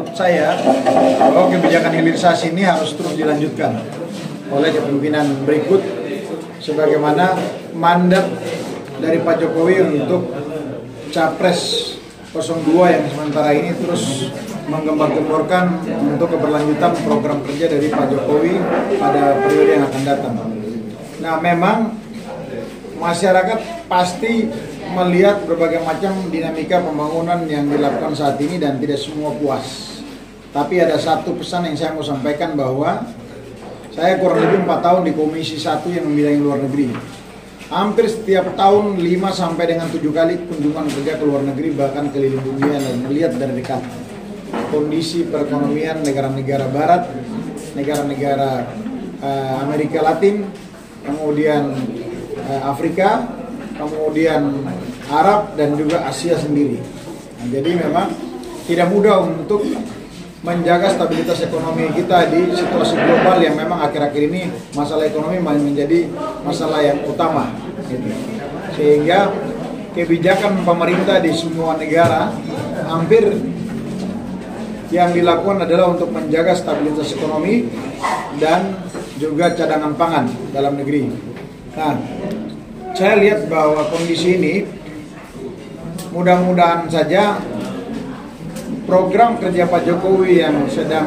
menurut saya bahwa kebijakan hilirisasi ini harus terus dilanjutkan oleh kepemimpinan berikut sebagaimana mandat dari Pak Jokowi untuk Capres 02 yang sementara ini terus menggembar-gemborkan untuk keberlanjutan program kerja dari Pak Jokowi pada periode yang akan datang. Nah, memang masyarakat pasti melihat berbagai macam dinamika pembangunan yang dilakukan saat ini dan tidak semua puas. Tapi ada satu pesan yang saya mau sampaikan bahwa saya kurang lebih 4 tahun di Komisi 1 yang membidangi luar negeri. Hampir setiap tahun 5 sampai dengan 7 kali kunjungan kerja ke luar negeri, bahkan keliling dunia dan melihat dari dekat kondisi perekonomian negara-negara barat, negara-negara Amerika Latin, kemudian Afrika, kemudian Arab dan juga Asia sendiri. Nah, jadi memang tidak mudah untuk menjaga stabilitas ekonomi kita di situasi global yang memang akhir-akhir ini masalah ekonomi menjadi masalah yang utama. Gitu. Sehingga kebijakan pemerintah di semua negara hampir yang dilakukan adalah untuk menjaga stabilitas ekonomi dan juga cadangan pangan dalam negeri. Nah, saya lihat bahwa kondisi ini mudah-mudahan saja program kerja Pak Jokowi yang sedang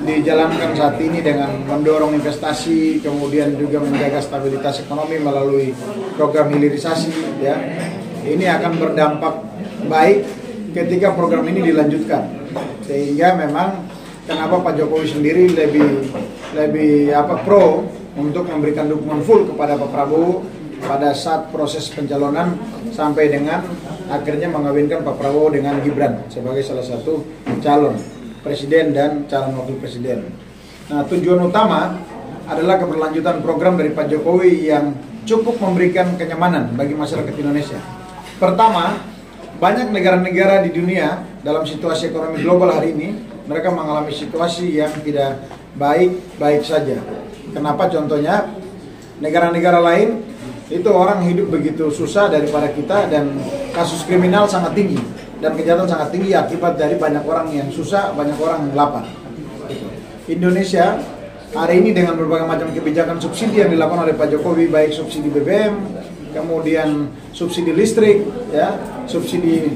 dijalankan saat ini dengan mendorong investasi, kemudian juga menjaga stabilitas ekonomi melalui program hilirisasi, ya, ini akan berdampak baik ketika program ini dilanjutkan. Sehingga memang kenapa Pak Jokowi sendiri lebih pro untuk memberikan dukungan full kepada Pak Prabowo pada saat proses pencalonan sampai dengan akhirnya mengawinkan Pak Prabowo dengan Gibran sebagai salah satu calon presiden dan calon wakil presiden. Nah, tujuan utama adalah keberlanjutan program dari Pak Jokowi yang cukup memberikan kenyamanan bagi masyarakat Indonesia. Pertama, banyak negara-negara di dunia dalam situasi ekonomi global hari ini, mereka mengalami situasi yang tidak baik-baik saja. Kenapa? Contohnya, negara-negara lain itu orang hidup begitu susah daripada kita dan kasus kriminal sangat tinggi dan kejahatan sangat tinggi akibat dari banyak orang yang susah, banyak orang yang lapar. Indonesia hari ini dengan berbagai macam kebijakan subsidi yang dilakukan oleh Pak Jokowi, baik subsidi BBM, kemudian subsidi listrik, ya, subsidi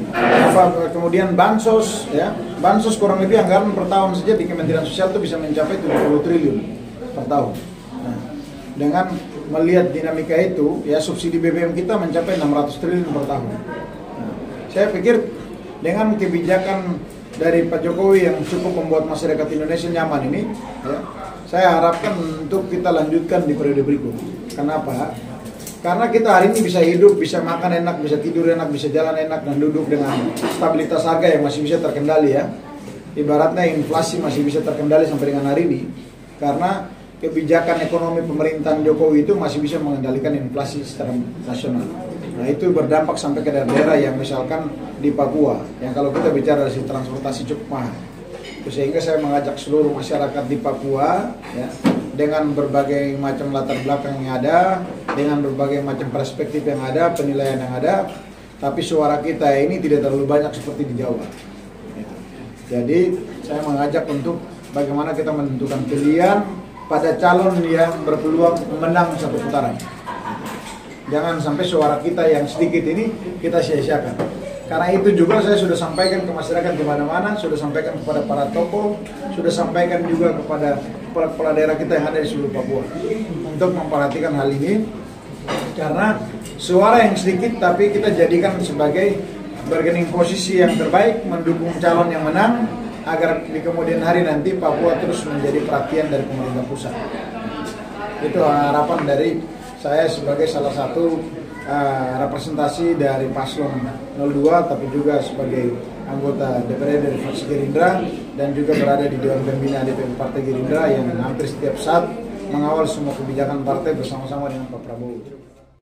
kemudian bansos, ya, bansos kurang lebih anggaran per tahun saja di Kementerian Sosial itu bisa mencapai 70 triliun per tahun. Nah, dengan melihat dinamika itu, ya, subsidi BBM kita mencapai 600 triliun per tahun. Nah, saya pikir dengan kebijakan dari Pak Jokowi yang cukup membuat masyarakat Indonesia nyaman ini, ya, saya harapkan untuk kita lanjutkan di periode berikut. Kenapa? Karena kita hari ini bisa hidup, bisa makan enak, bisa tidur enak, bisa jalan enak, dan duduk dengan stabilitas harga yang masih bisa terkendali, ya. Ibaratnya inflasi masih bisa terkendali sampai dengan hari ini. Karena kebijakan ekonomi pemerintahan Jokowi itu masih bisa mengendalikan inflasi secara nasional. Nah, itu berdampak sampai ke daerah-daerah yang misalkan di Papua, yang kalau kita bicara dari transportasi cukup mahal. Sehingga saya mengajak seluruh masyarakat di Papua, ya, dengan berbagai macam latar belakang yang ada, dengan berbagai macam perspektif yang ada, penilaian yang ada, tapi suara kita ini tidak terlalu banyak seperti di Jawa. Jadi saya mengajak untuk bagaimana kita menentukan pilihan pada calon yang berpeluang menang satu putaran. Jangan sampai suara kita yang sedikit ini kita sia-siakan. Karena itu juga saya sudah sampaikan ke masyarakat di mana-mana, sudah sampaikan kepada para tokoh, sudah sampaikan juga kepada kepala daerah kita yang ada di seluruh Papua untuk memperhatikan hal ini. Karena suara yang sedikit tapi kita jadikan sebagai bargaining posisi yang terbaik, mendukung calon yang menang, agar di kemudian hari nanti Papua terus menjadi perhatian dari pemerintah pusat. Itu harapan dari saya sebagai salah satu representasi dari Paslon 02, tapi juga sebagai anggota DPRD dari fraksi Gerindra dan juga berada di Dewan Pembina DPP Partai Gerindra yang hampir setiap saat mengawal semua kebijakan partai bersama-sama dengan Pak Prabowo.